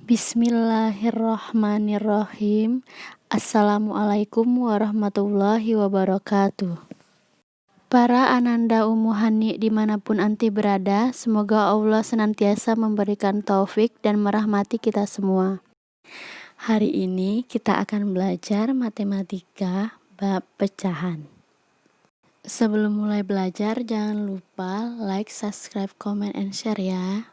Bismillahirrahmanirrahim. Assalamualaikum warahmatullahi wabarakatuh. Para ananda umuhani dimanapun anti berada, semoga Allah senantiasa memberikan taufik dan merahmati kita semua. Hari ini kita akan belajar matematika bab pecahan. Sebelum mulai belajar, jangan lupa like, subscribe, comment, and share ya.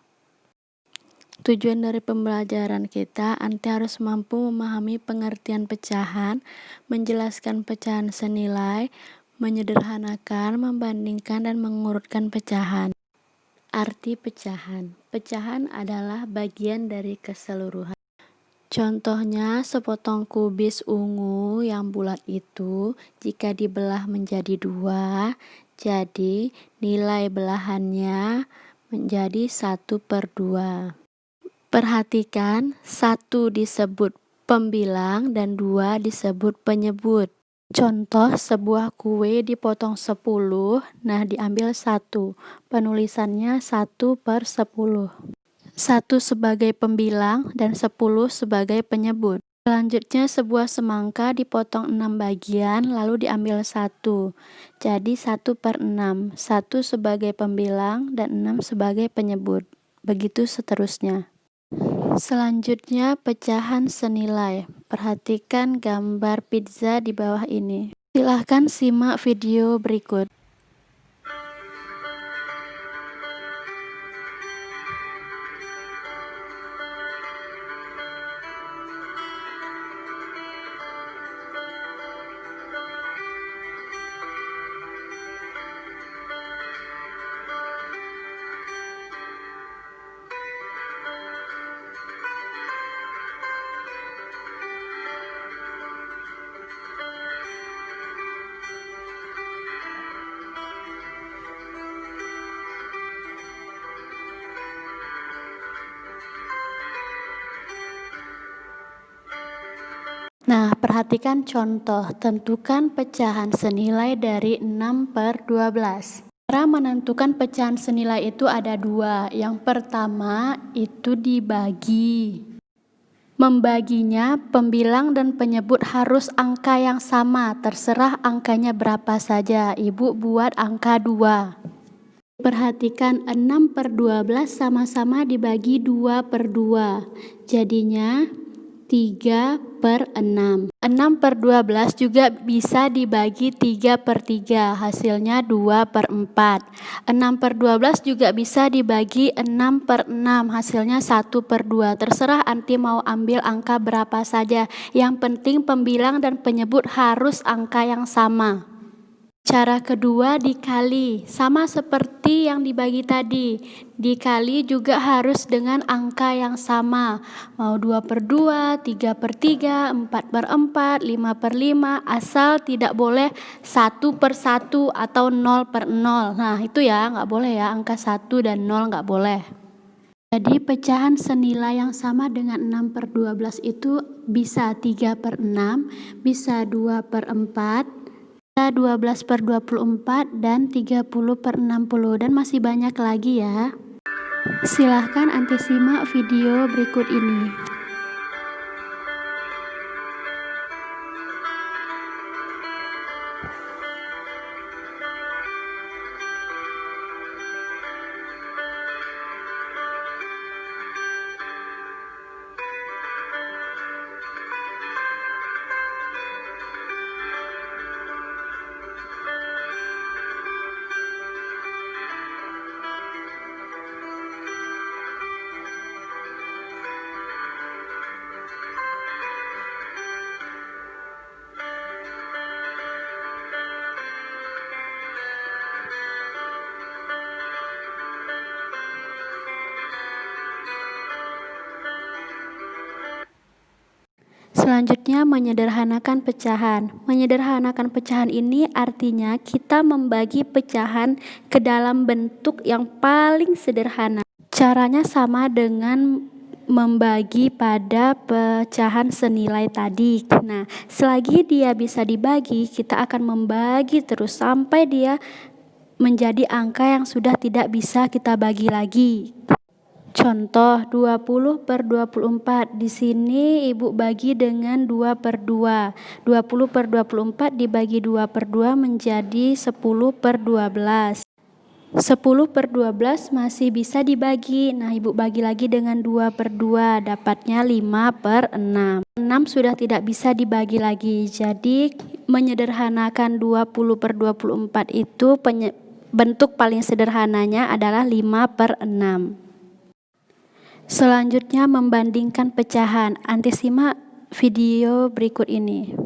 Tujuan dari pembelajaran kita, anti harus mampu memahami pengertian pecahan, menjelaskan pecahan senilai, menyederhanakan, membandingkan, dan mengurutkan pecahan. Arti pecahan. Pecahan adalah bagian dari keseluruhan. Contohnya, sepotong kubis ungu yang bulat itu, jika dibelah menjadi 2, jadi nilai belahannya menjadi 1/2. Perhatikan, 1 disebut pembilang dan 2 disebut penyebut. Contoh, sebuah kue dipotong 10, nah diambil 1. Penulisannya 1/10. 1 sebagai pembilang dan 10 sebagai penyebut. Selanjutnya, sebuah semangka dipotong 6 bagian lalu diambil 1. Jadi 1/6. 1 sebagai pembilang dan 6 sebagai penyebut. Begitu seterusnya. Selanjutnya, pecahan senilai. Perhatikan gambar pizza di bawah ini. Silahkan simak video berikut. Nah, perhatikan contoh. Tentukan pecahan senilai dari 6/12. Cara menentukan pecahan senilai itu ada 2. Yang pertama itu dibagi. Membaginya, pembilang dan penyebut harus angka yang sama. Terserah angkanya berapa saja. Ibu buat angka 2. Perhatikan 6/12 sama-sama dibagi 2/2. Jadinya 3/6. 6/12 juga bisa dibagi 3/3, hasilnya 2/4. 6/12 juga bisa dibagi 6/6, hasilnya 1/2. Terserah anti mau ambil angka berapa saja. Yang penting pembilang dan penyebut harus angka yang sama. Cara kedua dikali, sama seperti yang dibagi tadi. Dikali juga harus dengan angka yang sama. Mau 2/2, 3/3, 4/4, 5/5, asal tidak boleh 1/1 atau 0/0. Nah itu ya, nggak boleh ya, angka 1 dan 0 nggak boleh. Jadi pecahan senilai yang sama dengan 6/12 itu bisa 3/6, bisa 2/4, 12/24 dan 30/60 dan masih banyak lagi ya. Silahkan anti simak video berikut ini. Selanjutnya, menyederhanakan pecahan. Menyederhanakan pecahan ini artinya kita membagi pecahan ke dalam bentuk yang paling sederhana. Caranya sama dengan membagi pada pecahan senilai tadi. Nah, selagi dia bisa dibagi, kita akan membagi terus sampai dia menjadi angka yang sudah tidak bisa kita bagi lagi. Contoh 20 per 24. Di sini Ibu bagi dengan 2 per 2. 20 per 24 dibagi 2 per 2 menjadi 10 per 12. 10 per 12 masih bisa dibagi. Nah, Ibu bagi lagi dengan 2 per 2, dapatnya 5 per 6. 6 sudah tidak bisa dibagi lagi. Jadi, menyederhanakan 20 per 24 itu bentuk paling sederhananya adalah 5 per 6. Selanjutnya membandingkan pecahan. Anti simak video berikut ini.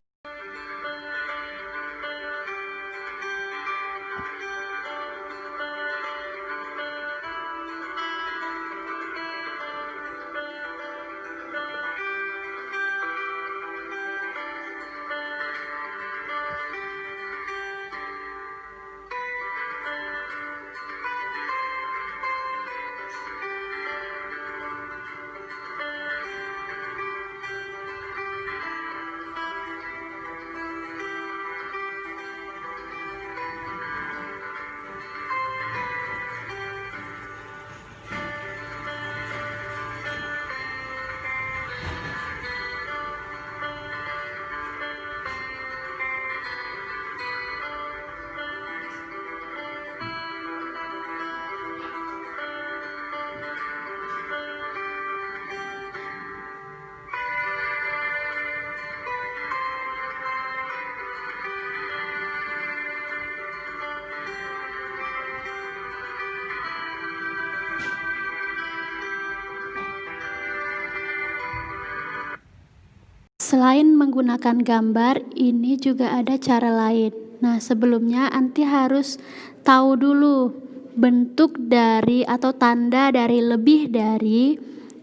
Selain menggunakan gambar, ini juga ada cara lain. Nah, sebelumnya Anti harus tahu dulu bentuk dari atau tanda dari lebih dari,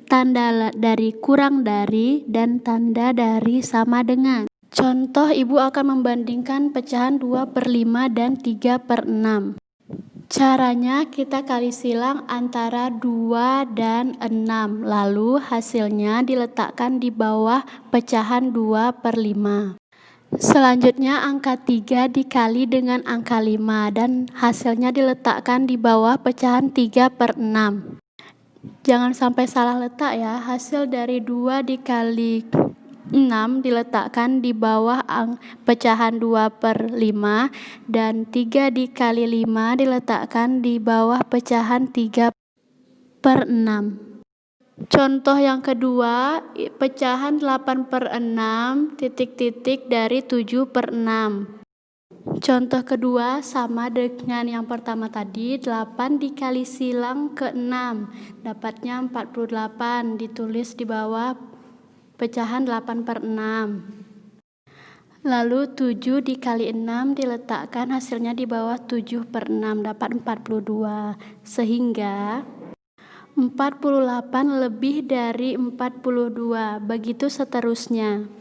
tanda dari kurang dari, dan tanda dari sama dengan. Contoh, Ibu akan membandingkan pecahan 2 per 5 dan 3 per 6. Caranya kita kali silang antara 2 dan 6, lalu hasilnya diletakkan di bawah pecahan 2 per 5. Selanjutnya angka 3 dikali dengan angka 5 dan hasilnya diletakkan di bawah pecahan 3 per 6. Jangan sampai salah letak ya, hasil dari 2 dikali 6 diletakkan di bawah pecahan 2 per 5 dan 3 dikali 5 diletakkan di bawah pecahan 3 per 6. Contoh yang kedua, pecahan 8 per 6 titik-titik dari 7 per 6. Contoh kedua sama dengan yang pertama tadi, 8 dikali silang ke 6, dapatnya 48, ditulis di bawah pecahan 8 per 6. Lalu 7 dikali 6 diletakkan hasilnya di bawah 7 per 6, dapat 42. Sehingga 48 lebih dari 42, begitu seterusnya.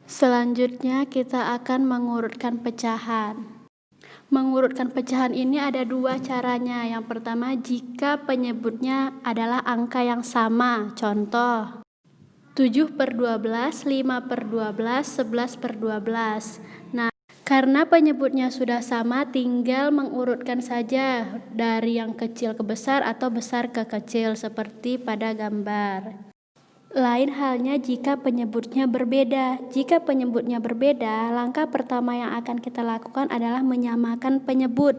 Selanjutnya kita akan mengurutkan pecahan. Mengurutkan pecahan ini ada dua caranya. Yang pertama, jika penyebutnya adalah angka yang sama. Contoh, 7 per 12, 5 per 12, 11 per 12. Nah, karena penyebutnya sudah sama, tinggal mengurutkan saja dari yang kecil ke besar atau besar ke kecil seperti pada gambar. Lain halnya jika penyebutnya berbeda. Jika penyebutnya berbeda, langkah pertama yang akan kita lakukan adalah menyamakan penyebut.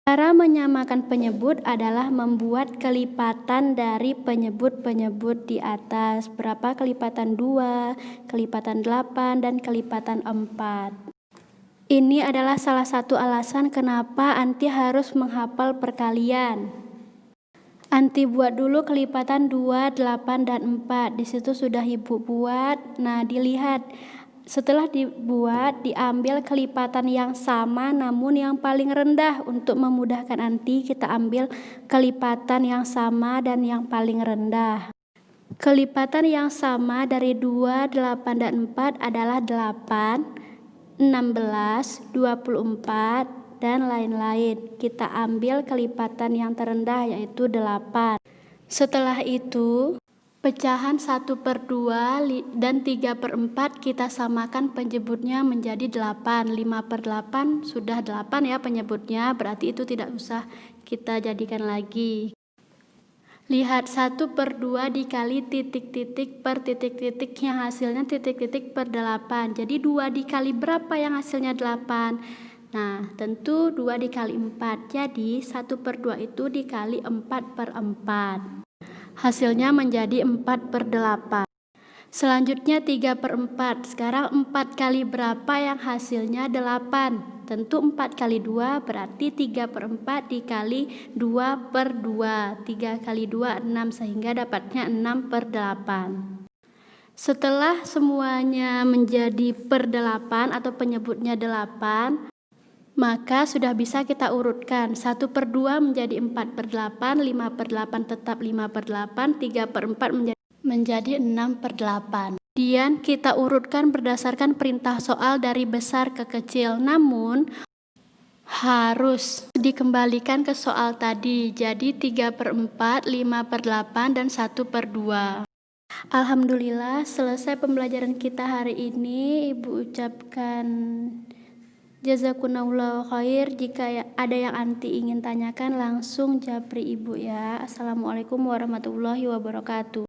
Cara menyamakan penyebut adalah membuat kelipatan dari penyebut-penyebut di atas. Berapa kelipatan 2, kelipatan 8, dan kelipatan 4. Ini adalah salah satu alasan kenapa Anti harus menghafal perkalian. Anti buat dulu kelipatan 2, 8, dan 4. Di situ sudah Ibu buat. Nah, dilihat. Setelah dibuat, diambil kelipatan yang sama namun yang paling rendah. Untuk memudahkan Anti, kita ambil kelipatan yang sama dan yang paling rendah. Kelipatan yang sama dari 2, 8, dan 4 adalah 8, 16, 24, dan lain-lain. Kita ambil kelipatan yang terendah yaitu 8. Setelah itu, Pecahan 1/2 dan 3/4 kita samakan penyebutnya menjadi 8. 5/8 sudah 8 ya penyebutnya, berarti itu tidak usah kita jadikan lagi. Lihat 1/2 dikali titik-titik per titik-titik yang hasilnya titik-titik per 8. Jadi 2 dikali berapa yang hasilnya 8? Nah, tentu 2 dikali 4. Jadi 1/2 itu dikali 4/4. Hasilnya menjadi 4/8. Selanjutnya 3/4. Sekarang 4 kali berapa yang hasilnya 8? Tentu 4 kali 2 berarti 3/4 dikali 2/2. 3 kali 2 6 sehingga dapatnya 6/8. Setelah semuanya menjadi per 8 atau penyebutnya 8, maka sudah bisa kita urutkan 1/2 menjadi 4/8, 5/8 tetap 5/8, 3/4 menjadi 6/8. Kemudian kita urutkan berdasarkan perintah soal dari besar ke kecil, namun harus dikembalikan ke soal tadi, jadi 3/4, 5/8, dan 1/2. Alhamdulillah selesai pembelajaran kita hari ini. Ibu ucapkan jazakumullahu khair. Jika ada yang anti ingin tanyakan langsung japri ibu ya. Assalamualaikum warahmatullahi wabarakatuh.